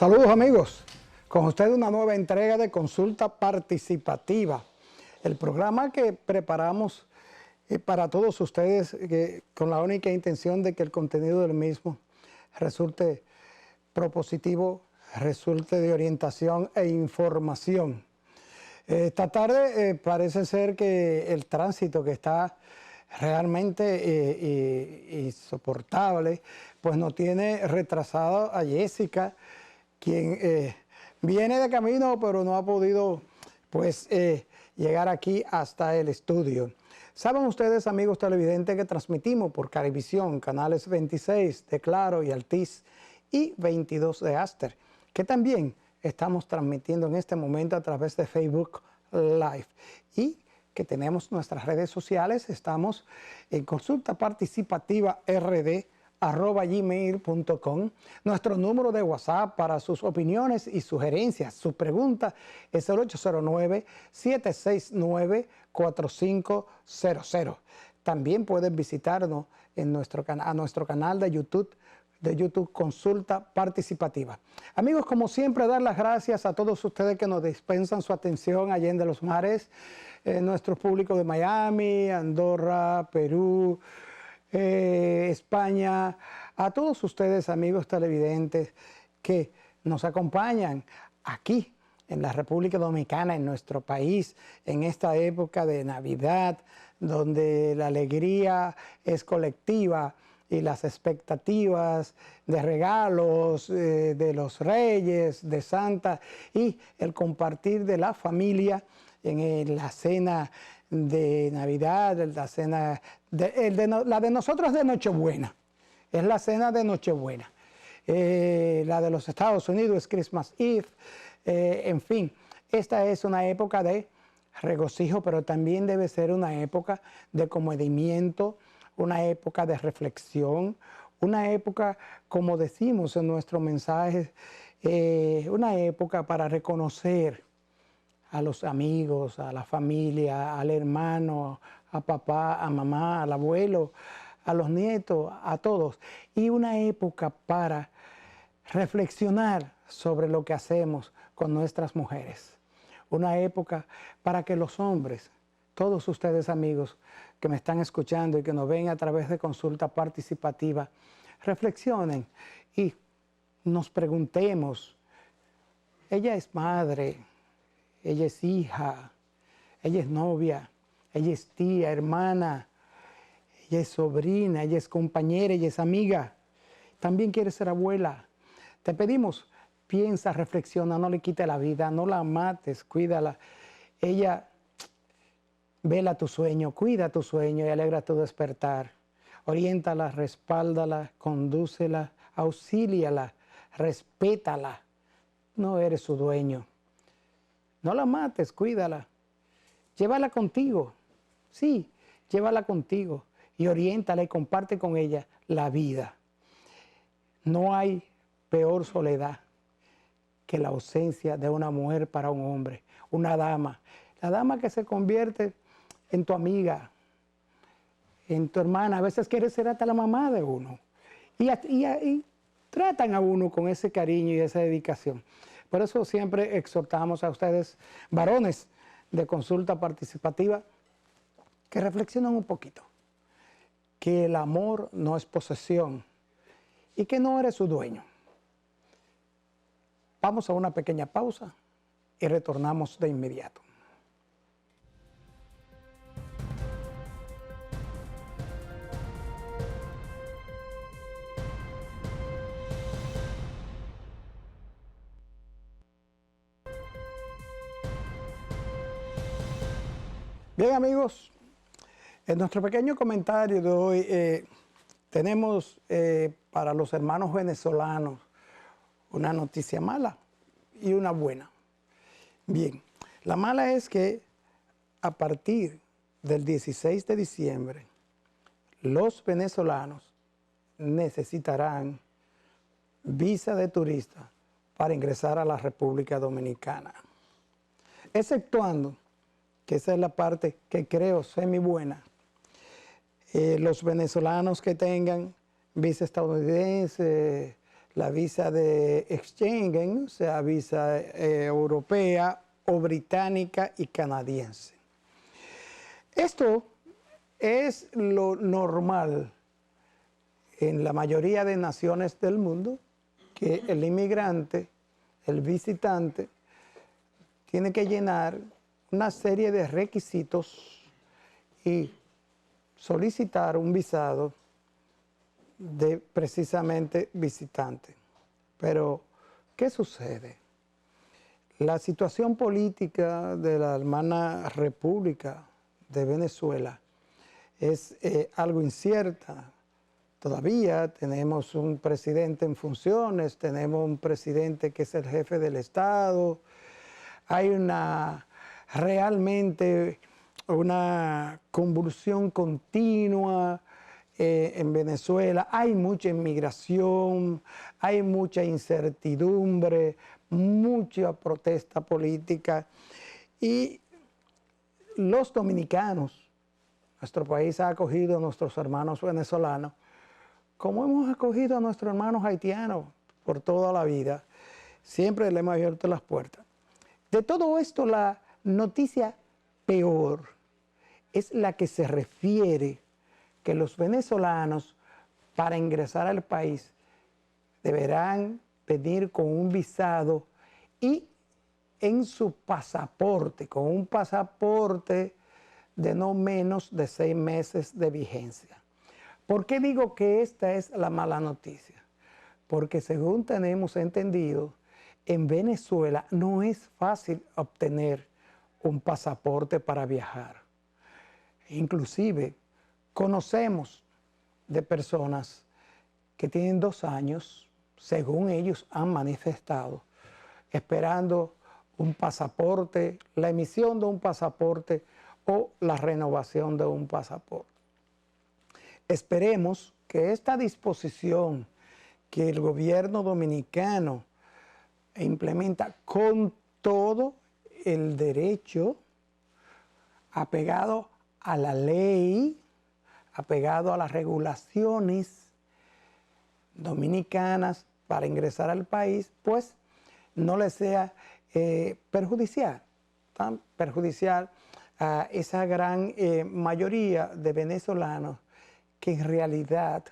Saludos amigos, con ustedes una nueva entrega de Consulta Participativa, el programa que preparamos para todos ustedes con la única intención de que el contenido del mismo resulte propositivo, resulte de orientación e información. Esta tarde parece ser que el tránsito que está realmente insoportable, pues nos tiene retrasado a Jessica, quien viene de camino pero no ha podido pues llegar aquí hasta el estudio. Saben ustedes, amigos televidentes, que transmitimos por Carivisión, canales 26 de Claro y Altiz y 22 de Aster, que también estamos transmitiendo en este momento a través de Facebook Live y que tenemos nuestras redes sociales. Estamos en Consulta Participativa RD @gmail.com. Nuestro número de WhatsApp para sus opiniones y sugerencias, su pregunta es el 809-769-4500. También pueden visitarnos en nuestro canal de YouTube Consulta Participativa. Amigos, como siempre, dar las gracias a todos ustedes que nos dispensan su atención allá en los mares, nuestro público de Miami, Andorra, Perú, España, a todos ustedes, amigos televidentes, que nos acompañan aquí en la República Dominicana, en nuestro país, en esta época de Navidad, donde la alegría es colectiva y las expectativas de regalos de los Reyes, de Santa y el compartir de la familia en la cena de Navidad, la cena la de nosotros de Nochebuena, es la cena de Nochebuena. La de los Estados Unidos es Christmas Eve. En fin, esta es una época de regocijo, pero también debe ser una época de comedimiento, una época de reflexión, una época, como decimos en nuestro mensaje, una época para reconocer a los amigos, a la familia, al hermano, a papá, a mamá, al abuelo, a los nietos, a todos. Y una época para reflexionar sobre lo que hacemos con nuestras mujeres. Una época para que los hombres, todos ustedes amigos que me están escuchando y que nos ven a través de Consulta Participativa, reflexionen y nos preguntemos, ella es madre, ella es hija, ella es novia, ella es tía, hermana, ella es sobrina, ella es compañera, ella es amiga, también quiere ser abuela. Te pedimos, piensa, reflexiona, no le quite la vida, no la mates, cuídala. Ella vela tu sueño, cuida tu sueño y alegra tu despertar. Oriéntala, respáldala, condúcela, auxíliala, respétala. No eres su dueño. No la mates, cuídala. Llévala contigo. Sí, llévala contigo y oriéntala y comparte con ella la vida. No hay peor soledad que la ausencia de una mujer para un hombre, una dama. La dama que se convierte en tu amiga, en tu hermana, a veces quiere ser hasta la mamá de uno. Y tratan a uno con ese cariño y esa dedicación. Por eso siempre exhortamos a ustedes, varones de Consulta Participativa, que reflexionen un poquito, que el amor no es posesión y que no eres su dueño. Vamos a una pequeña pausa y retornamos de inmediato. Bien amigos, en nuestro pequeño comentario de hoy tenemos para los hermanos venezolanos una noticia mala y una buena. Bien, la mala es que a partir del 16 de diciembre los venezolanos necesitarán visa de turista para ingresar a la República Dominicana, exceptuando, que esa es la parte que creo semi buena, los venezolanos que tengan visa estadounidense, la visa de Schengen, o sea, visa europea o británica y canadiense. Esto es lo normal en la mayoría de naciones del mundo, que el inmigrante, el visitante, tiene que llenar una serie de requisitos y solicitar un visado de precisamente visitante. Pero, ¿qué sucede? La situación política de la hermana República de Venezuela es algo incierta. Todavía tenemos un presidente en funciones, tenemos un presidente que es el jefe del Estado. Hay realmente una convulsión continua en Venezuela. Hay mucha inmigración, hay mucha incertidumbre, mucha protesta política. Y los dominicanos, nuestro país ha acogido a nuestros hermanos venezolanos, como hemos acogido a nuestros hermanos haitianos por toda la vida. Siempre le hemos abierto las puertas. De todo esto, la noticia peor es la que se refiere que los venezolanos, para ingresar al país, deberán venir con un visado y en su pasaporte, con un pasaporte de no menos de 6 meses de vigencia. ¿Por qué digo que esta es la mala noticia? Porque según tenemos entendido, en Venezuela no es fácil obtener un pasaporte para viajar. Inclusive conocemos de personas que tienen 2 años, según ellos han manifestado, esperando un pasaporte, la emisión de un pasaporte o la renovación de un pasaporte. Esperemos que esta disposición que el gobierno dominicano implementa con todo el derecho, apegado a la ley, apegado a las regulaciones dominicanas para ingresar al país, pues no le sea perjudicial, tan perjudicial a esa gran mayoría de venezolanos que en realidad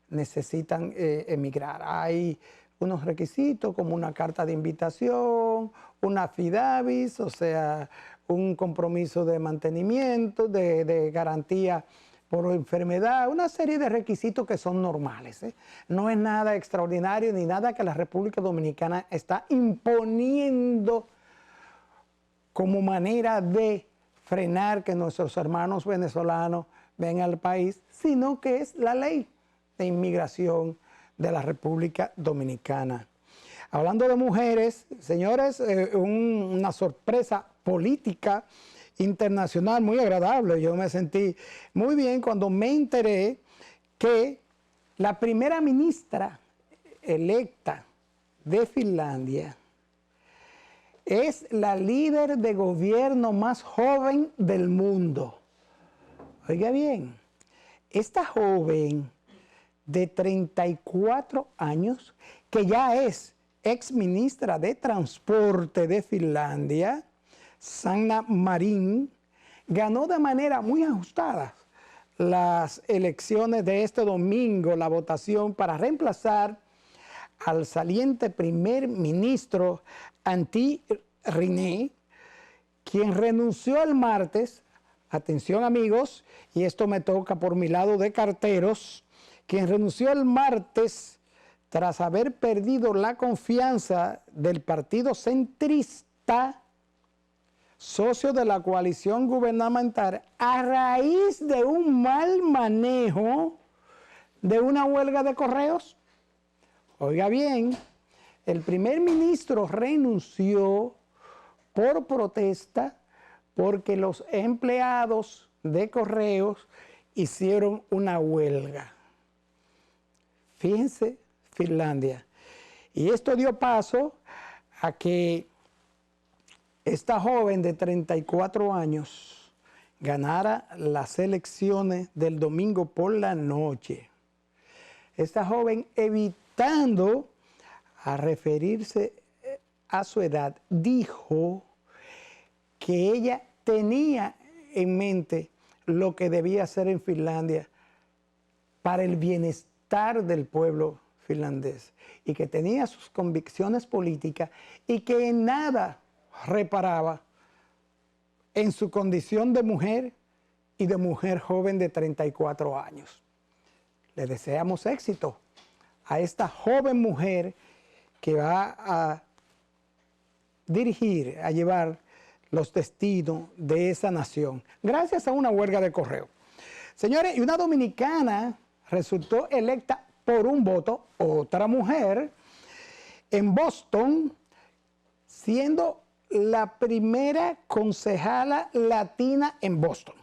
necesitan emigrar. Hay unos requisitos como una carta de invitación, una affidavit, o sea, un compromiso de mantenimiento, de garantía por enfermedad, una serie de requisitos que son normales. No es nada extraordinario ni nada que la República Dominicana está imponiendo como manera de frenar que nuestros hermanos venezolanos vengan al país, sino que es la ley de inmigración de la República Dominicana. Hablando de mujeres, señores, una sorpresa política internacional muy agradable. Yo me sentí muy bien cuando me enteré que la primera ministra electa de Finlandia es la líder de gobierno más joven del mundo. Oiga bien, esta joven de 34 años, que ya es exministra de Transporte de Finlandia, Sanna Marin, ganó de manera muy ajustada las elecciones de este domingo, la votación para reemplazar al saliente primer ministro Antti Rinne, quien renunció el martes, atención amigos, y esto me toca por mi lado de carteros, quien renunció el martes tras haber perdido la confianza del partido centrista, socio de la coalición gubernamental, a raíz de un mal manejo de una huelga de correos. Oiga bien, el primer ministro renunció por protesta porque los empleados de correos hicieron una huelga. Fíjense, Finlandia. Y esto dio paso a que esta joven de 34 años ganara las elecciones del domingo por la noche. Esta joven evitando a referirse a su edad, dijo que ella tenía en mente lo que debía hacer en Finlandia para el bienestar del pueblo finlandés y que tenía sus convicciones políticas y que en nada reparaba en su condición de mujer y de mujer joven de 34 años. Le deseamos éxito a esta joven mujer que va a dirigir, a llevar los destinos de esa nación, gracias a una huelga de correo. Señores, y una dominicana resultó electa por un voto, otra mujer, en Boston, siendo la primera concejala latina en Boston.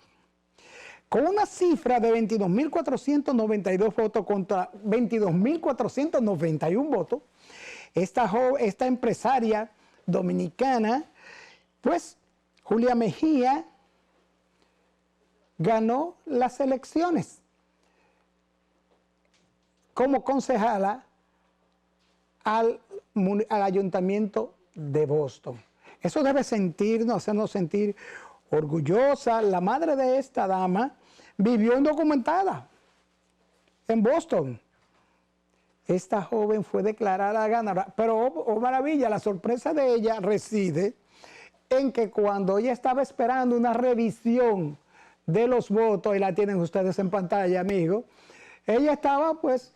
Con una cifra de 22.492 votos contra 22.491 votos, esta empresaria dominicana, pues Julia Mejía, ganó las elecciones como concejala al ayuntamiento de Boston. Eso debe hacernos sentir orgullosa. La madre de esta dama vivió indocumentada en Boston. Esta joven fue declarada ganadora, pero oh maravilla, la sorpresa de ella reside en que cuando ella estaba esperando una revisión de los votos, y la tienen ustedes en pantalla, amigos, ella estaba pues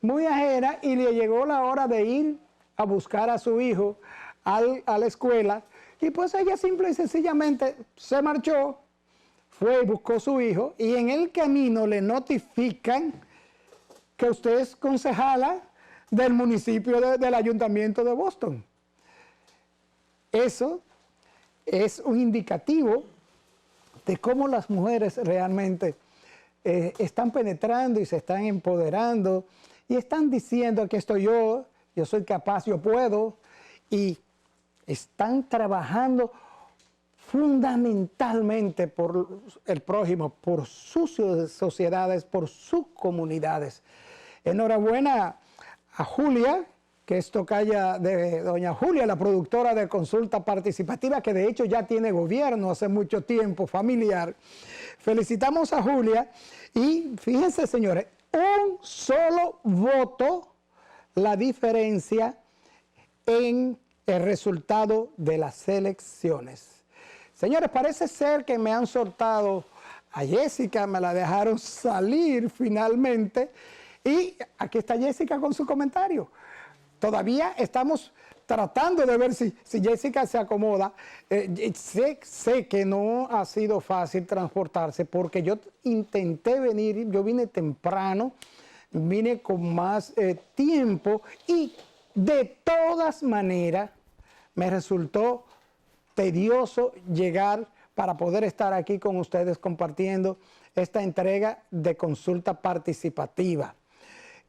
muy ajena y le llegó la hora de ir a buscar a su hijo a la escuela, y pues ella simple y sencillamente se marchó, fue y buscó a su hijo, y en el camino le notifican que usted es concejala del municipio del ayuntamiento de Boston. Eso es un indicativo de cómo las mujeres realmente están penetrando y se están empoderando y están diciendo: aquí estoy yo soy capaz, yo puedo, y están trabajando fundamentalmente por el prójimo, por sus sociedades, por sus comunidades. Enhorabuena a Julia, que es tocaya de doña Julia, la productora de Consulta Participativa, que de hecho ya tiene gobierno hace mucho tiempo, familiar. Felicitamos a Julia y fíjense, señores, un solo voto la diferencia en el resultado de las elecciones. Señores, parece ser que me han soltado a Jessica, me la dejaron salir finalmente, y aquí está Jessica con su comentario. Todavía estamos tratando de ver si Jessica se acomoda. Sé que no ha sido fácil transportarse porque yo intenté venir, yo vine temprano, vine con más tiempo y de todas maneras me resultó tedioso llegar para poder estar aquí con ustedes compartiendo esta entrega de Consulta Participativa.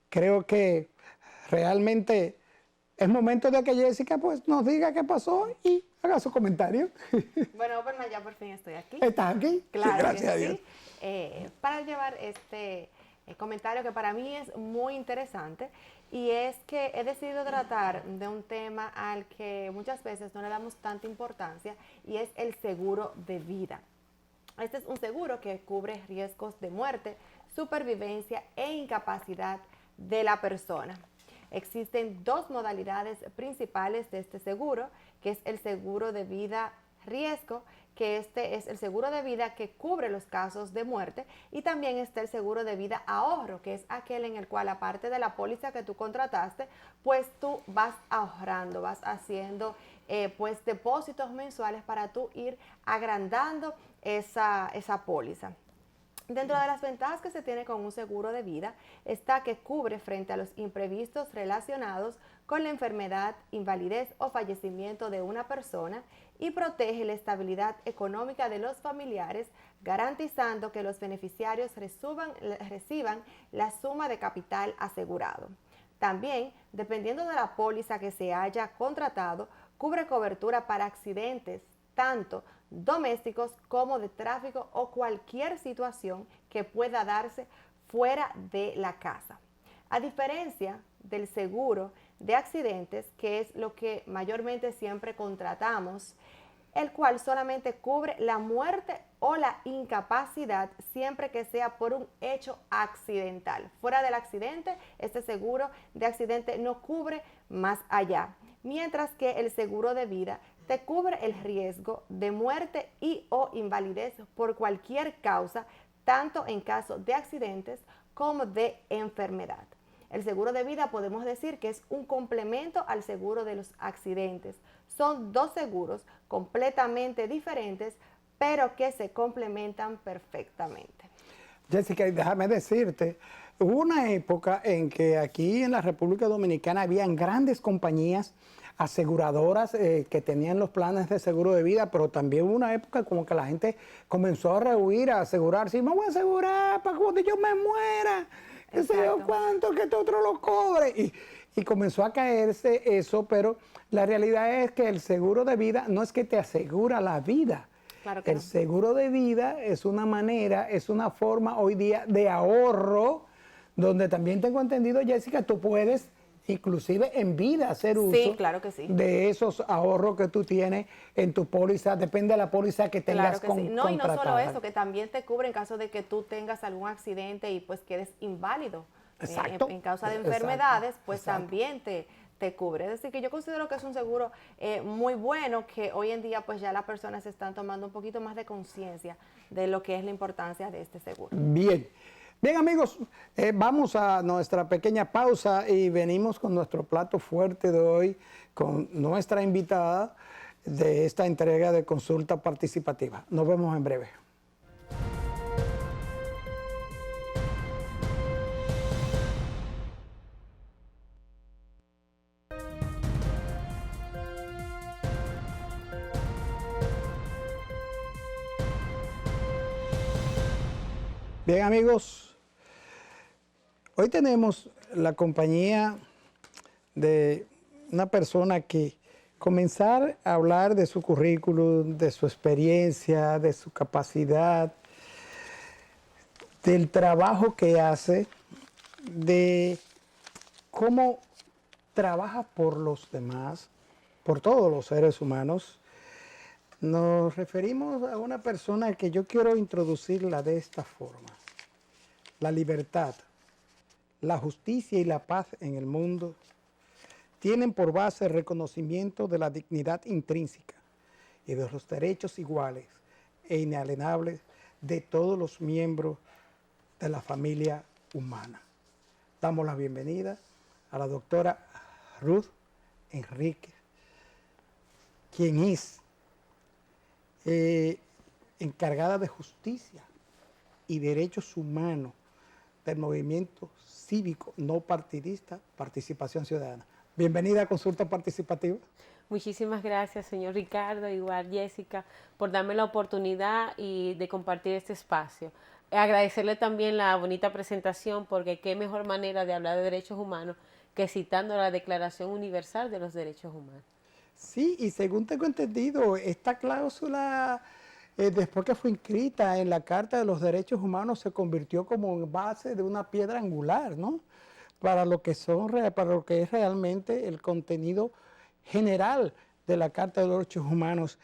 Creo que realmente es momento de que Jessica pues nos diga qué pasó y haga su comentario. Bueno, Berna, ya por fin estoy aquí. ¿Estás aquí? Claro, sí, gracias a Dios. Sí. Para llevar este comentario que para mí es muy interesante, y es que he decidido tratar de un tema al que muchas veces no le damos tanta importancia, y es el seguro de vida. Este es un seguro que cubre riesgos de muerte, supervivencia e incapacidad de la persona. Existen dos modalidades principales de este seguro, que es el seguro de vida riesgo, que este es el seguro de vida que cubre los casos de muerte, y también está el seguro de vida ahorro, que es aquel en el cual, aparte de la póliza que tú contrataste, pues tú vas ahorrando, vas haciendo pues depósitos mensuales para tú ir agrandando esa póliza. Dentro de las ventajas que se tiene con un seguro de vida está que cubre frente a los imprevistos relacionados con la enfermedad, invalidez o fallecimiento de una persona, y protege la estabilidad económica de los familiares, garantizando que los beneficiarios reciban la suma de capital asegurado. También, dependiendo de la póliza que se haya contratado, cubre cobertura para accidentes, tanto domésticos como de tráfico o cualquier situación que pueda darse fuera de la casa. A diferencia del seguro de accidentes, que es lo que mayormente siempre contratamos, el cual solamente cubre la muerte o la incapacidad siempre que sea por un hecho accidental. Fuera del accidente, este seguro de accidente no cubre más allá, mientras que el seguro de vida te cubre el riesgo de muerte y o invalidez por cualquier causa, tanto en caso de accidentes como de enfermedad. El seguro de vida podemos decir que es un complemento al seguro de los accidentes. Son dos seguros completamente diferentes, pero que se complementan perfectamente. Jessica, déjame decirte, hubo una época en que aquí en la República Dominicana habían grandes compañías aseguradoras que tenían los planes de seguro de vida, pero también hubo una época como que la gente comenzó a rehuir, a asegurarse, y me voy a asegurar para cuando yo me muera, qué sé yo cuánto, que este otro lo cobre. Y comenzó a caerse eso, pero la realidad es que el seguro de vida no es que te asegura la vida. Claro que el seguro de vida es una manera, es una forma hoy día de ahorro, donde también tengo entendido, Jessica, tú puedes inclusive en vida hacer uso claro que sí. de esos ahorros que tú tienes en tu póliza, depende de la póliza que tengas claro que sí. No, y no contratada. solo eso, que también te cubre en caso de que tú tengas algún accidente y pues quedes inválido. Exacto. En causa de enfermedades, Exacto. pues Exacto. también te cubre. Es decir, que yo considero que es un seguro muy bueno, que hoy en día pues ya las personas están tomando un poquito más de conciencia de lo que es la importancia de este seguro. Bien. Bien, amigos, vamos a nuestra pequeña pausa y venimos con nuestro plato fuerte de hoy, con nuestra invitada de esta entrega de consulta participativa. Nos vemos en breve. Bien, amigos, hoy tenemos la compañía de una persona que comenzar a hablar de su currículum, de su experiencia, de su capacidad, del trabajo que hace, de cómo trabaja por los demás, por todos los seres humanos. Nos referimos a una persona que yo quiero introducirla de esta forma. La libertad, la justicia y la paz en el mundo tienen por base el reconocimiento de la dignidad intrínseca y de los derechos iguales e inalienables de todos los miembros de la familia humana. Damos la bienvenida a la doctora Ruth Enríquez, quien es encargada de justicia y derechos humanos del movimiento cívico no partidista Participación Ciudadana. Bienvenida a Consulta Participativa. Muchísimas gracias, señor Ricardo, igual Jessica, por darme la oportunidad y de compartir este espacio. Agradecerle también la bonita presentación, porque qué mejor manera de hablar de derechos humanos que citando la Declaración Universal de los Derechos Humanos. Sí, y según tengo entendido, esta cláusula, después que fue inscrita en la Carta de los Derechos Humanos, se convirtió como en base de una piedra angular, ¿no? Para lo que es realmente el contenido general de la Carta de los Derechos Humanos.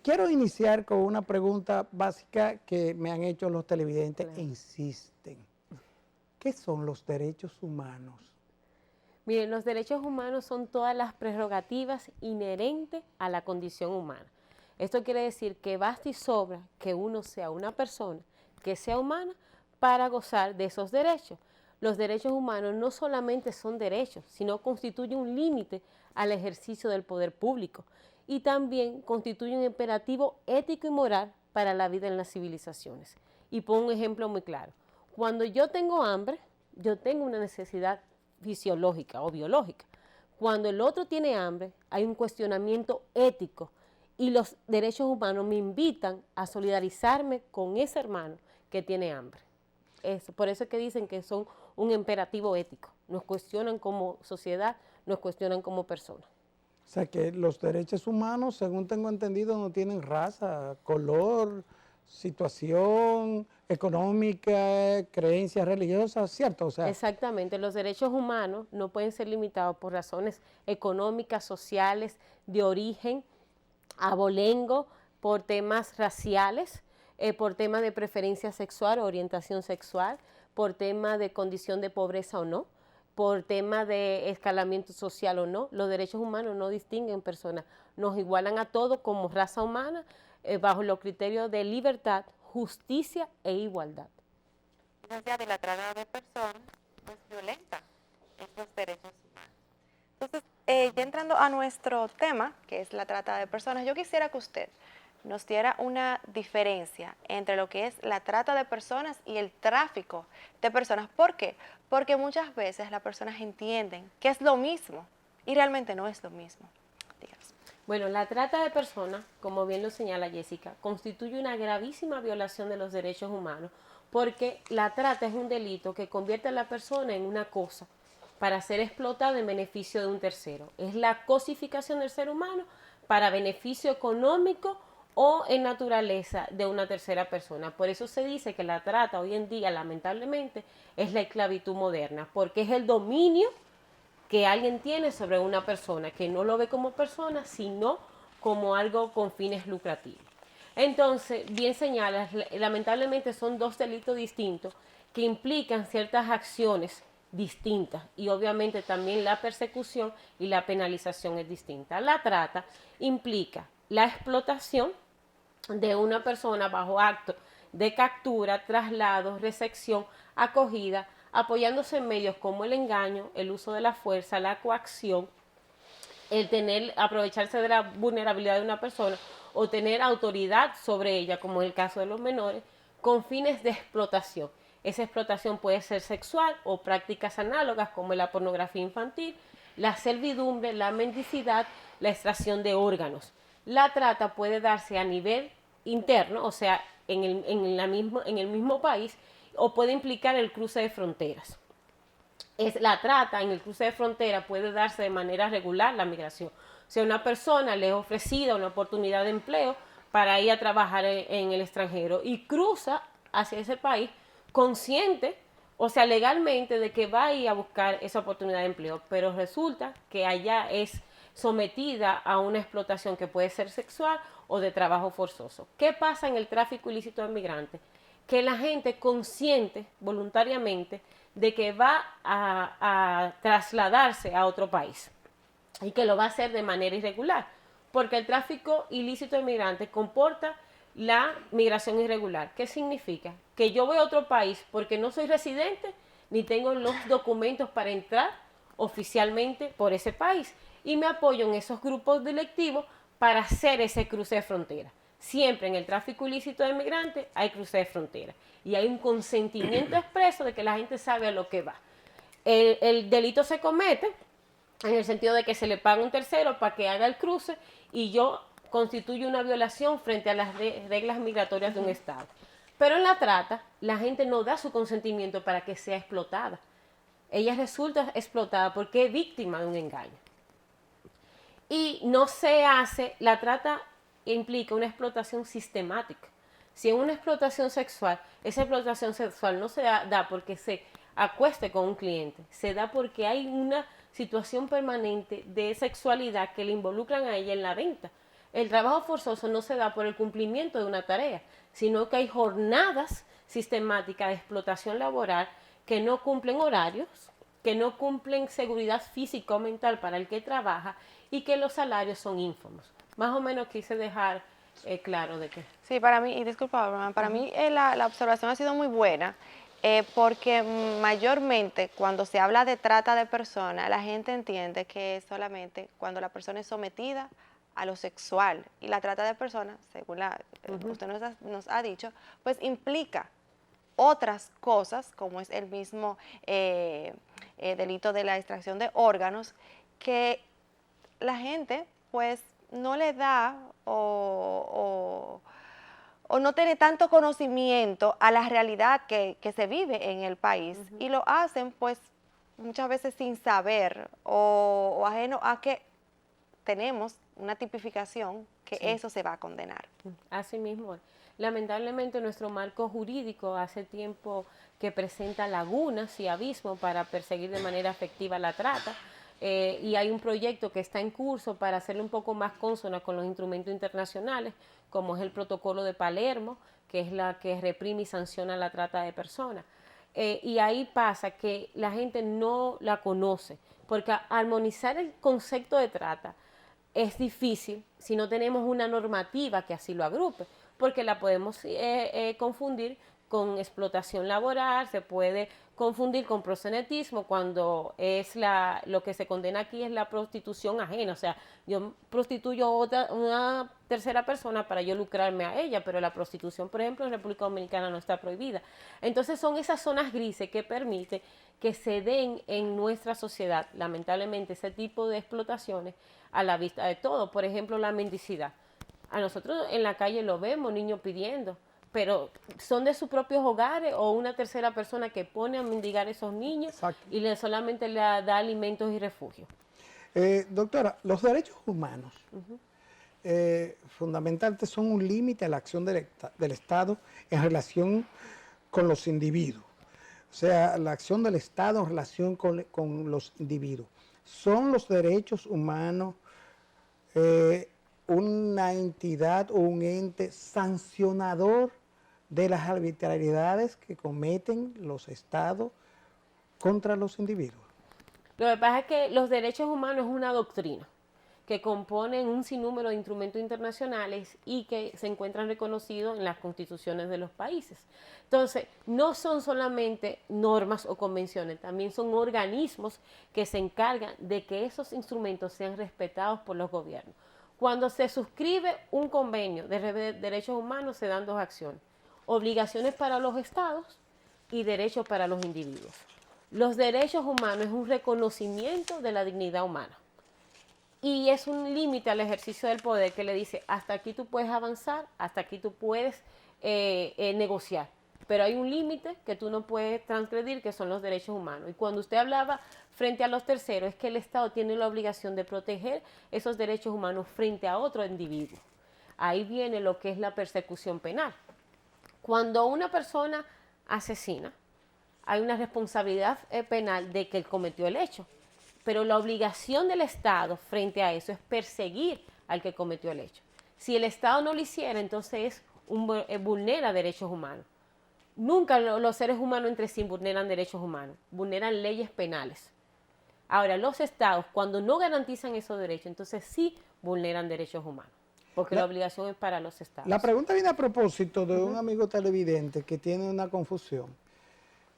Quiero iniciar con una pregunta básica que me han hecho los televidentes e insisten. ¿Qué son los derechos humanos? Miren, los derechos humanos son todas las prerrogativas inherentes a la condición humana. Esto quiere decir que basta y sobra que uno sea una persona que sea humana para gozar de esos derechos. Los derechos humanos no solamente son derechos, sino constituyen un límite al ejercicio del poder público y también constituyen un imperativo ético y moral para la vida en las civilizaciones. Y pongo un ejemplo muy claro. Cuando yo tengo hambre, yo tengo una necesidad fisiológica o biológica. Cuando el otro tiene hambre, hay un cuestionamiento ético y los derechos humanos me invitan a solidarizarme con ese hermano que tiene hambre. Por eso es que dicen que son un imperativo ético. Nos cuestionan como sociedad, nos cuestionan como personas. O sea que los derechos humanos, según tengo entendido, no tienen raza, color, situación económica, creencias religiosas, ¿cierto? O sea, exactamente, los derechos humanos no pueden ser limitados por razones económicas, sociales, de origen, abolengo, por temas raciales, por temas de preferencia sexual o orientación sexual, por tema de condición de pobreza o no, por tema de escalamiento social o no. Los derechos humanos no distinguen personas, nos igualan a todos como raza humana bajo los criterios de libertad, justicia e igualdad. De la trata de personas, pues violenta estos derechos humanos. Entonces, ya entrando a nuestro tema, que es la trata de personas, yo quisiera que usted nos diera una diferencia entre lo que es la trata de personas y el tráfico de personas. ¿Por qué? Porque muchas veces las personas entienden que es lo mismo y realmente no es lo mismo. Díganos. Bueno, la trata de personas, como bien lo señala Jessica, constituye una gravísima violación de los derechos humanos, porque la trata es un delito que convierte a la persona en una cosa para ser explotada en beneficio de un tercero. Es la cosificación del ser humano para beneficio económico o en naturaleza de una tercera persona. Por eso se dice que la trata hoy en día, lamentablemente, es la esclavitud moderna, porque es el dominio que alguien tiene sobre una persona, que no lo ve como persona, sino como algo con fines lucrativos. Entonces, bien señalas, lamentablemente son dos delitos distintos que implican ciertas acciones distintas y obviamente también la persecución y la penalización es distinta. La trata implica la explotación de una persona bajo acto de captura, traslado, recepción, acogida, apoyándose en medios como el engaño, el uso de la fuerza, la coacción, el aprovecharse de la vulnerabilidad de una persona o tener autoridad sobre ella, como en el caso de los menores, con fines de explotación. Esa explotación puede ser sexual o prácticas análogas como la pornografía infantil, la servidumbre, la mendicidad, la extracción de órganos. La trata puede darse a nivel interno, o sea, en el mismo país, o puede implicar el cruce de fronteras. La trata en el cruce de frontera puede darse de manera regular la migración. O sea, una persona le es ofrecida una oportunidad de empleo para ir a trabajar en el extranjero y cruza hacia ese país consciente, o sea, legalmente, de que va a ir a buscar esa oportunidad de empleo, pero resulta que allá es sometida a una explotación que puede ser sexual o de trabajo forzoso. ¿Qué pasa en el tráfico ilícito de migrantes? Que la gente consciente voluntariamente de que va a trasladarse a otro país y que lo va a hacer de manera irregular, porque el tráfico ilícito de migrantes comporta la migración irregular. ¿Qué significa? Que yo voy a otro país porque no soy residente ni tengo los documentos para entrar oficialmente por ese país y me apoyo en esos grupos delictivos para hacer ese cruce de frontera. Siempre en el tráfico ilícito de migrantes hay cruce de frontera y hay un consentimiento expreso de que la gente sabe a lo que va. El delito se comete en el sentido de que se le paga un tercero para que haga el cruce y yo constituyo una violación frente a las reglas migratorias de un Estado. Pero en la trata, la gente no da su consentimiento para que sea explotada. Ella resulta explotada porque es víctima de un engaño. Y no se hace, la trata implica una explotación sistemática. Si es una explotación sexual, esa explotación sexual no se da porque se acueste con un cliente, se da porque hay una situación permanente de sexualidad que le involucran a ella en la venta. El trabajo forzoso no se da por el cumplimiento de una tarea, sino que hay jornadas sistemáticas de explotación laboral que no cumplen horarios, que no cumplen seguridad física o mental para el que trabaja y que los salarios son ínfimos. Más o menos quise dejar claro de que... Sí, para mí, y disculpa, para mí la observación ha sido muy buena, porque mayormente cuando se habla de trata de personas, la gente entiende que es solamente cuando la persona es sometida a lo sexual. Y la trata de personas, según usted nos ha dicho, pues implica otras cosas, como es el mismo delito de la extracción de órganos, que la gente pues no le da o no tiene tanto conocimiento a la realidad que se vive en el país y lo hacen pues muchas veces sin saber o ajeno a que tenemos una tipificación que eso se va a condenar. Así mismo. Lamentablemente nuestro marco jurídico hace tiempo que presenta lagunas y abismos para perseguir de manera efectiva la trata. Y hay un proyecto que está en curso para hacerlo un poco más consona con los instrumentos internacionales, como es el Protocolo de Palermo, que es la que reprime y sanciona la trata de personas. Y ahí pasa que la gente no la conoce, porque armonizar el concepto de trata es difícil si no tenemos una normativa que así lo agrupe, porque la podemos confundir con explotación laboral, se puede confundir con proxenetismo cuando es lo que se condena aquí es la prostitución ajena, o sea, yo prostituyo a una tercera persona para yo lucrarme a ella, pero la prostitución, por ejemplo, en República Dominicana no está prohibida. Entonces son esas zonas grises que permiten que se den en nuestra sociedad, lamentablemente, ese tipo de explotaciones a la vista de todo. Por ejemplo, la mendicidad. A nosotros en la calle lo vemos, niños pidiendo, pero son de sus propios hogares o una tercera persona que pone a mendigar a esos niños. Exacto. Y solamente le da alimentos y refugio. Doctora, los derechos humanos fundamentalmente son un límite a la acción del Estado en relación con los individuos. O sea, la acción del Estado en relación con los individuos. ¿Son los derechos humanos una entidad o un ente sancionador de las arbitrariedades que cometen los estados contra los individuos? Lo que pasa es que los derechos humanos es una doctrina que componen un sinnúmero de instrumentos internacionales y que se encuentran reconocidos en las constituciones de los países. Entonces, no son solamente normas o convenciones, también son organismos que se encargan de que esos instrumentos sean respetados por los gobiernos. Cuando se suscribe un convenio de derechos humanos, se dan dos acciones: obligaciones para los estados y derechos para los individuos. Los derechos humanos es un reconocimiento de la dignidad humana y es un límite al ejercicio del poder que le dice: hasta aquí tú puedes avanzar, hasta aquí tú puedes negociar, pero hay un límite que tú no puedes transgredir, que son los derechos humanos. Y cuando usted hablaba frente a los terceros, es que el Estado tiene la obligación de proteger esos derechos humanos frente a otro individuo. Ahí viene lo que es la persecución penal. Cuando una persona asesina, hay una responsabilidad penal de que él cometió el hecho, pero la obligación del Estado frente a eso es perseguir al que cometió el hecho. Si el Estado no lo hiciera, entonces vulnera derechos humanos. Nunca los seres humanos entre sí vulneran derechos humanos, vulneran leyes penales. Ahora, los estados, cuando no garantizan esos derechos, entonces sí vulneran derechos humanos, porque la obligación es para los estados. La pregunta viene a propósito de un amigo televidente que tiene una confusión,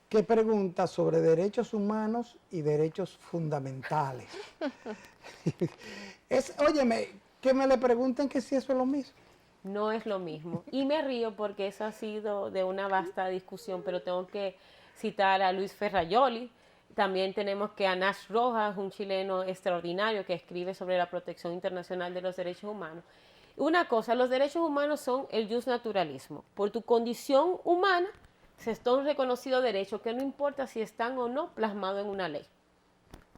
que pregunta sobre derechos humanos y derechos fundamentales. Óyeme, que me le pregunten que si eso es lo mismo. No es lo mismo. Y me río porque eso ha sido de una vasta discusión, pero tengo que citar a Luis Ferrajoli. También tenemos que a Nash Rojas, un chileno extraordinario que escribe sobre la protección internacional de los derechos humanos. Una cosa, los derechos humanos son el jus naturalismo. Por tu condición humana, se están reconocidos derechos que no importa si están o no plasmados en una ley.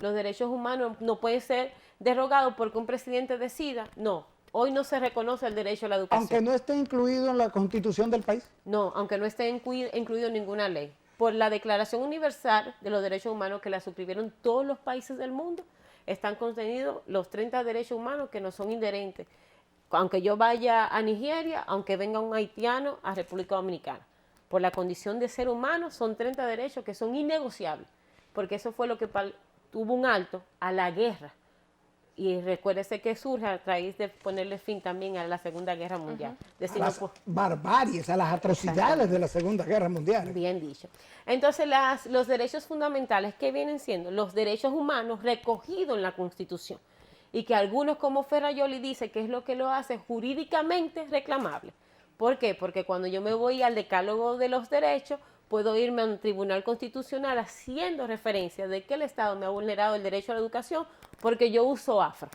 Los derechos humanos no pueden ser derogados porque un presidente decida. No, hoy no se reconoce el derecho a la educación. Aunque no esté incluido en la Constitución del país. No, aunque no esté incluido en ninguna ley. Por la Declaración Universal de los Derechos Humanos, que la suscribieron todos los países del mundo, están contenidos los 30 derechos humanos que no son inherentes. Aunque yo vaya a Nigeria, aunque venga un haitiano a República Dominicana. Por la condición de ser humano, son 30 derechos que son innegociables, porque eso fue lo que tuvo un alto a la guerra. Y recuérdese que surge a raíz de ponerle fin también a la Segunda Guerra Mundial. A las barbaries, a las atrocidades de la Segunda Guerra Mundial. Bien dicho. Entonces, los derechos fundamentales, ¿qué vienen siendo? Los derechos humanos recogidos en la Constitución. Y que algunos, como Ferrajoli, dice que es lo que lo hace jurídicamente reclamable. ¿Por qué? Porque cuando yo me voy al decálogo de los derechos, puedo irme a un tribunal constitucional haciendo referencia de que el Estado me ha vulnerado el derecho a la educación porque yo uso afro.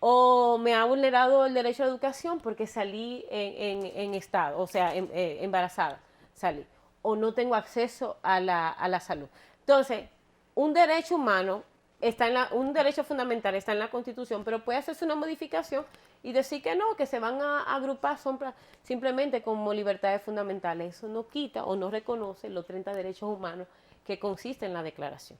O me ha vulnerado el derecho a la educación porque salí en estado, o sea, embarazada, salí. O no tengo acceso a la salud. Entonces, un derecho humano un derecho fundamental está en la Constitución, pero puede hacerse una modificación y decir que no, que se van a agrupar simplemente como libertades fundamentales. Eso no quita o no reconoce los 30 derechos humanos que consisten en la Declaración.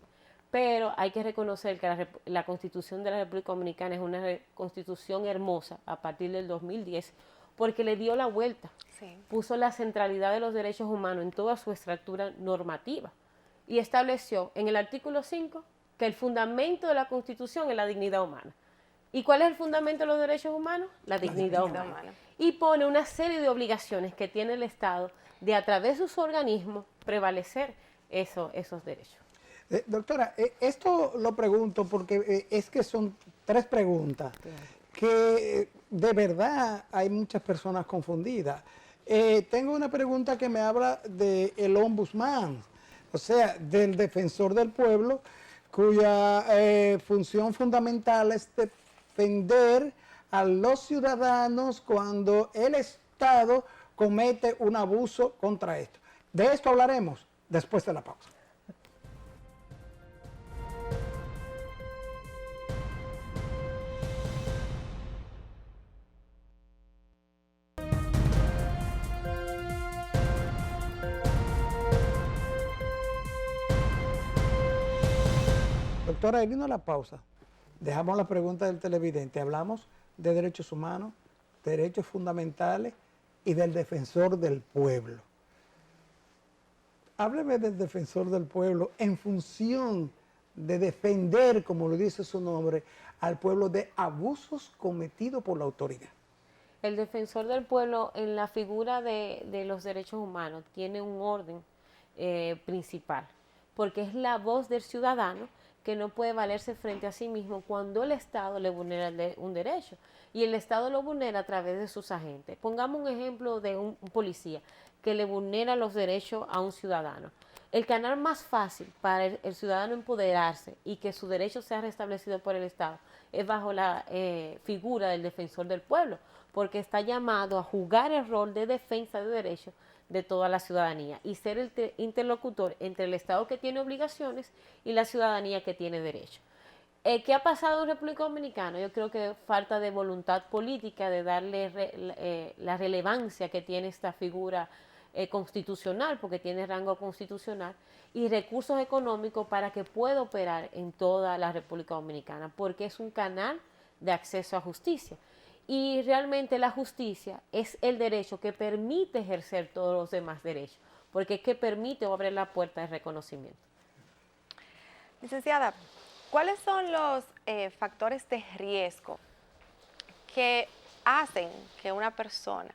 Pero hay que reconocer que la Constitución de la República Dominicana es una constitución hermosa a partir del 2010, porque le dio la vuelta, puso la centralidad de los derechos humanos en toda su estructura normativa y estableció en el artículo 5 que el fundamento de la Constitución es la dignidad humana. ¿Y cuál es el fundamento de los derechos humanos? La dignidad humana. Y pone una serie de obligaciones que tiene el Estado de, a través de sus organismos, prevalecer esos derechos. Doctora, esto lo pregunto porque es que son 3 preguntas que de verdad hay muchas personas confundidas. Tengo una pregunta que me habla del ombudsman, o sea, del defensor del pueblo, cuya función fundamental es defender a los ciudadanos cuando el Estado comete un abuso contra esto. De esto hablaremos después de la pausa. Doctora, vino la pausa. Dejamos la pregunta del televidente. Hablamos de derechos humanos, derechos fundamentales y del defensor del pueblo. Hábleme del defensor del pueblo en función de defender, como lo dice su nombre, al pueblo de abusos cometidos por la autoridad. El defensor del pueblo, en la figura de los derechos humanos, tiene un orden principal, porque es la voz del ciudadano que no puede valerse frente a sí mismo cuando el Estado le vulnera un derecho. Y el Estado lo vulnera a través de sus agentes. Pongamos un ejemplo de un policía que le vulnera los derechos a un ciudadano. El canal más fácil para el ciudadano empoderarse y que su derecho sea restablecido por el Estado es bajo la figura del defensor del pueblo, porque está llamado a jugar el rol de defensa de derechos de toda la ciudadanía y ser el interlocutor entre el Estado, que tiene obligaciones, y la ciudadanía, que tiene derechos. ¿Qué ha pasado en República Dominicana? Yo creo que falta de voluntad política de darle la relevancia que tiene esta figura constitucional, porque tiene rango constitucional, y recursos económicos para que pueda operar en toda la República Dominicana, porque es un canal de acceso a justicia. Y realmente la justicia es el derecho que permite ejercer todos los demás derechos, porque es que permite o abre la puerta de reconocimiento. Licenciada, ¿cuáles son los factores de riesgo que hacen que una persona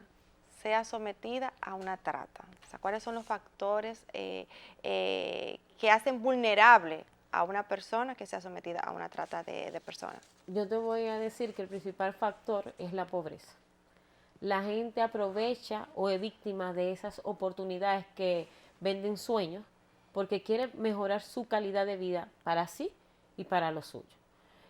sea sometida a una trata? O sea, ¿cuáles son los factores que hacen vulnerable a una persona que sea sometida a una trata de personas? Yo te voy a decir que el principal factor es la pobreza. La gente aprovecha o es víctima de esas oportunidades que venden sueños porque quiere mejorar su calidad de vida para sí y para los suyos.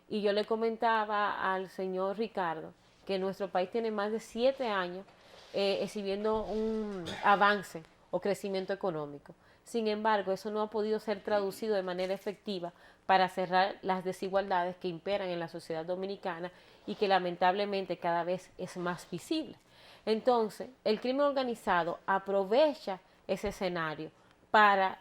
Y yo le comentaba al señor Ricardo que nuestro país tiene más de 7 años exhibiendo un avance o crecimiento económico. Sin embargo, eso no ha podido ser traducido de manera efectiva para cerrar las desigualdades que imperan en la sociedad dominicana y que lamentablemente cada vez es más visible. Entonces, el crimen organizado aprovecha ese escenario para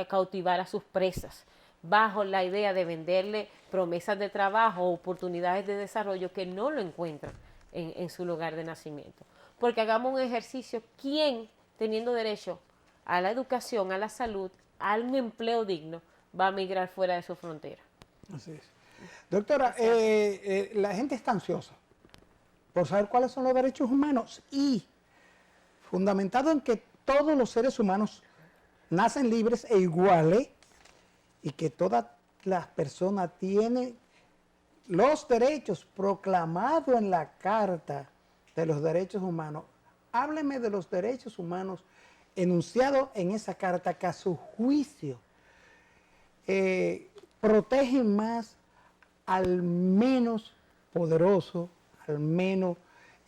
cautivar a sus presas, bajo la idea de venderle promesas de trabajo o oportunidades de desarrollo que no lo encuentran en su lugar de nacimiento. Porque hagamos un ejercicio: ¿quién, teniendo derecho a la educación, a la salud, a un empleo digno, va a migrar fuera de su frontera? Así es. Doctora, la gente está ansiosa por saber cuáles son los derechos humanos y fundamentado en que todos los seres humanos nacen libres e iguales y que todas las personas tienen los derechos proclamados en la Carta de los Derechos Humanos. Hábleme de los derechos humanos enunciados en esa carta que a su juicio protegen más al menos poderoso, al menos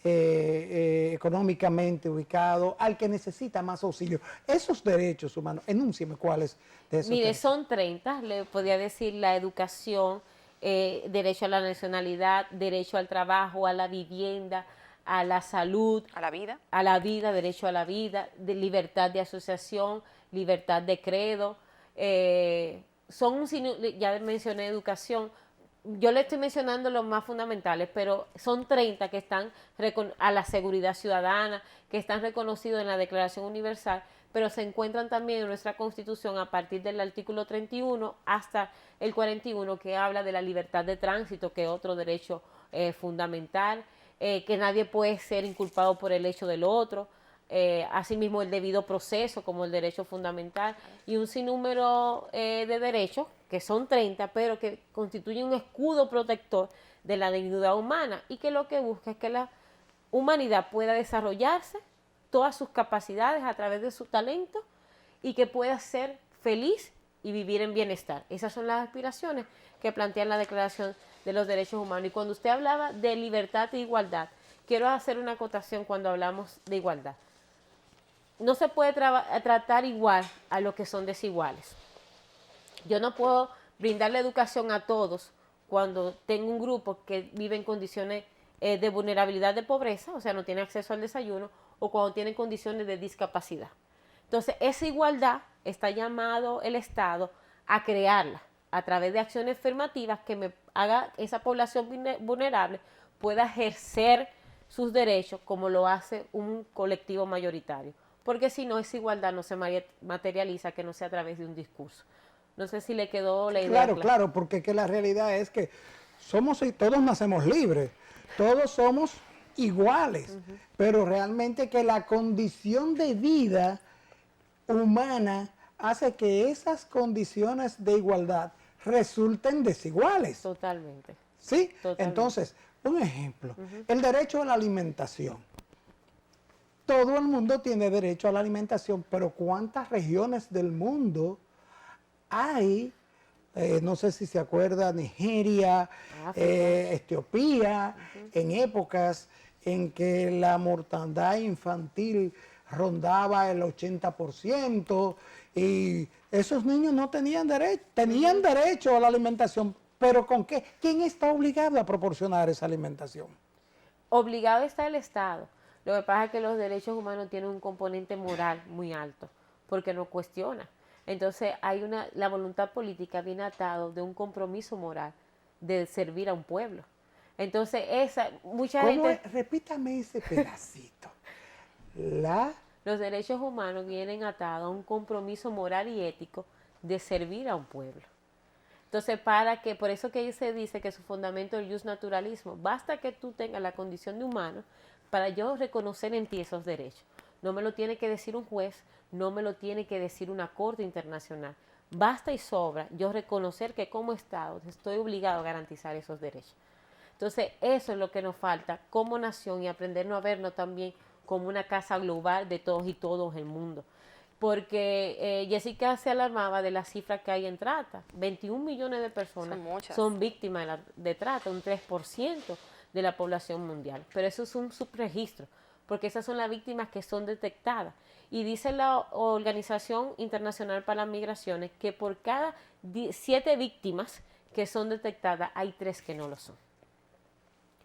económicamente ubicado, al que necesita más auxilio. Esos derechos humanos, enúncieme cuáles de esos Mire, derechos. son 30, le podría decir la educación, derecho a la nacionalidad, derecho al trabajo, a la vivienda, a la salud, a la vida, derecho a la vida, de libertad de asociación, libertad de credo. Ya mencioné educación, yo le estoy mencionando los más fundamentales, pero son 30 que están a la seguridad ciudadana, que están reconocidos en la Declaración Universal, pero se encuentran también en nuestra Constitución a partir del artículo 31 hasta el 41, que habla de la libertad de tránsito, que es otro derecho fundamental, que nadie puede ser inculpado por el hecho del otro, asimismo el debido proceso como el derecho fundamental y un sinnúmero de derechos, que son 30, pero que constituyen un escudo protector de la dignidad humana y que lo que busca es que la humanidad pueda desarrollarse todas sus capacidades a través de su talento y que pueda ser feliz y vivir en bienestar. Esas son las aspiraciones que plantea la Declaración de los Derechos Humanos. Y cuando usted hablaba de libertad e igualdad, quiero hacer una acotación cuando hablamos de igualdad. No se puede tratar igual a los que son desiguales. Yo no puedo brindarle educación a todos cuando tengo un grupo que vive en condiciones de vulnerabilidad de pobreza, o sea, no tiene acceso al desayuno, o cuando tiene condiciones de discapacidad. Entonces, esa igualdad está llamado el Estado a crearla a través de acciones afirmativas que me haga esa población vulnerable pueda ejercer sus derechos como lo hace un colectivo mayoritario. Porque si no, esa igualdad no se materializa, que no sea a través de un discurso. No sé si le quedó la idea Claro, clara. claro, porque que la realidad es que todos nacemos libres, todos somos iguales, pero realmente que la condición de vida humana hace que esas condiciones de igualdad resulten desiguales. Totalmente. ¿Sí? Totalmente. Entonces, un ejemplo, el derecho a la alimentación. Todo el mundo tiene derecho a la alimentación, pero ¿cuántas regiones del mundo hay? No sé si se acuerda, Nigeria, Etiopía, en épocas en que la mortandad infantil rondaba el 80% y esos niños no tenían derecho a la alimentación, pero ¿con qué? ¿Quién está obligado a proporcionar esa alimentación? Obligado está el Estado. Lo que pasa es que los derechos humanos tienen un componente moral muy alto, porque no cuestiona. Entonces la voluntad política viene atado de un compromiso moral de servir a un pueblo. Entonces mucha gente... Repítame ese pedacito. Los derechos humanos vienen atados a un compromiso moral y ético de servir a un pueblo. Entonces, por eso que se dice que su fundamento es el justnaturalismo. Basta que tú tengas la condición de humano para yo reconocer en ti esos derechos. No me lo tiene que decir un juez, no me lo tiene que decir una corte internacional. Basta y sobra yo reconocer que como Estado estoy obligado a garantizar esos derechos. Entonces, eso es lo que nos falta como nación y aprendernos a vernos también como una casa global de todos y todos el mundo. Porque Jessica se alarmaba de la cifra que hay en trata. 21 millones de personas son víctimas de trata, un 3% de la población mundial. Pero eso es un subregistro, porque esas son las víctimas que son detectadas. Y dice la Organización Internacional para las Migraciones que por cada 7 víctimas que son detectadas, hay 3 que no lo son.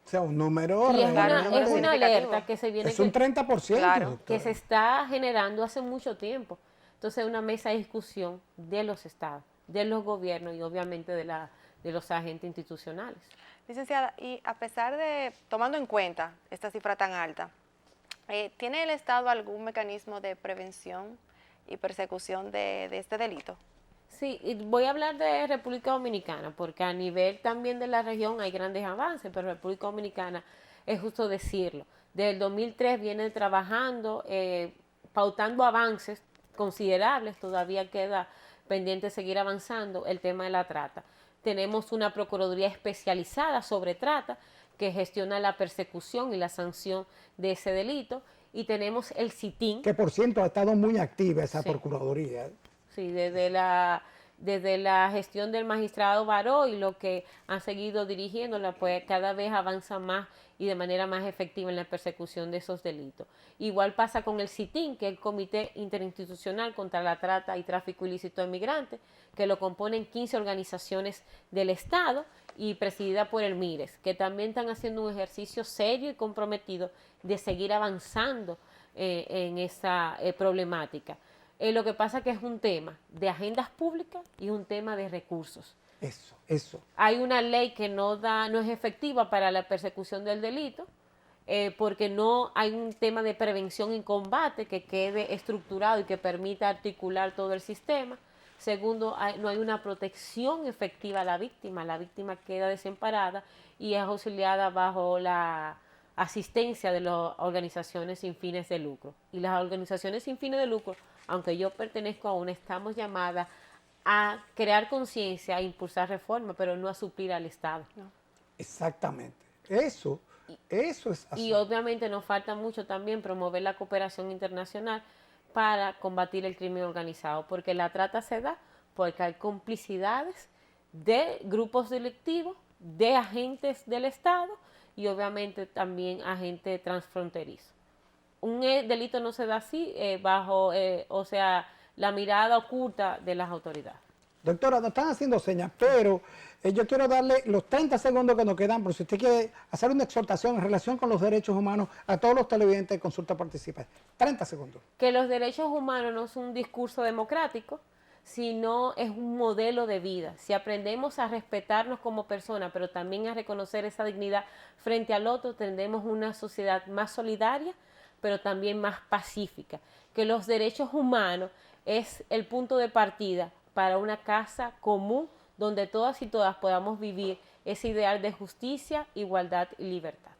O sea, un número y realmente es una alerta que se viene... Es un 30%. Claro, que se está generando hace mucho tiempo. Entonces, una mesa de discusión de los estados, de los gobiernos y obviamente de los agentes institucionales. Licenciada, y a pesar de, tomando en cuenta esta cifra tan alta, ¿tiene el Estado algún mecanismo de prevención y persecución de este delito? Sí, y voy a hablar de República Dominicana, porque a nivel también de la región hay grandes avances, pero República Dominicana, es justo decirlo, desde el 2003 viene trabajando, pautando avances considerables, todavía queda pendiente seguir avanzando el tema de la trata. Tenemos una Procuraduría especializada sobre trata que gestiona la persecución y la sanción de ese delito, y tenemos el CITIN. Que por cierto ha estado muy activa esa Sí. Procuraduría. Sí, desde la desde la gestión del magistrado Baró y lo que han seguido dirigiéndola, pues cada vez avanza más y de manera más efectiva en la persecución de esos delitos. Igual pasa con el CITIN, que es el Comité Interinstitucional contra la Trata y Tráfico Ilícito de Migrantes, que lo componen 15 organizaciones del Estado y presidida por el MIRES, que también están haciendo un ejercicio serio y comprometido de seguir avanzando en esa problemática. Lo que pasa es que es un tema de agendas públicas y un tema de recursos. Eso. Hay una ley que no es efectiva para la persecución del delito, porque no hay un tema de prevención y combate que quede estructurado y que permita articular todo el sistema. Segundo, no hay una protección efectiva a la víctima queda desamparada y es auxiliada bajo la asistencia de las organizaciones sin fines de lucro. Y las organizaciones sin fines de lucro, aunque yo pertenezco a una, estamos llamadas a crear conciencia, a impulsar reformas, pero no a suplir al Estado. No. Exactamente. Eso es así. Y obviamente nos falta mucho también promover la cooperación internacional para combatir el crimen organizado, porque la trata se da porque hay complicidades de grupos delictivos, de agentes del Estado y obviamente también agentes transfronterizos. Un delito no se da así bajo, la mirada oculta de las autoridades. Doctora, nos están haciendo señas, pero yo quiero darle los 30 segundos que nos quedan, por si usted quiere hacer una exhortación en relación con los derechos humanos a todos los televidentes de Consulta Participa. 30 segundos. Que los derechos humanos no es un discurso democrático, sino es un modelo de vida. Si aprendemos a respetarnos como personas, pero también a reconocer esa dignidad frente al otro, tendremos una sociedad más solidaria, pero también más pacífica. Que los derechos humanos es el punto de partida para una casa común donde todas y todas podamos vivir ese ideal de justicia, igualdad y libertad.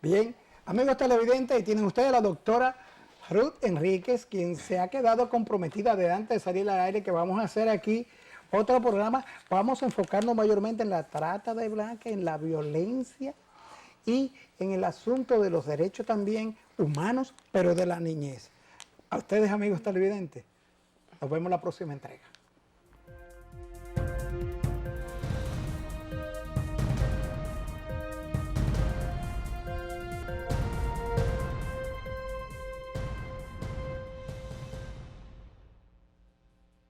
Bien, amigos televidentes, y tienen ustedes a la doctora Ruth Enríquez, quien se ha quedado comprometida de antes de salir al aire, que vamos a hacer aquí otro programa. Vamos a enfocarnos mayormente en la trata de blancas, en la violencia y en el asunto de los derechos también humanos, pero de la niñez. A ustedes, amigos televidentes, nos vemos en la próxima entrega.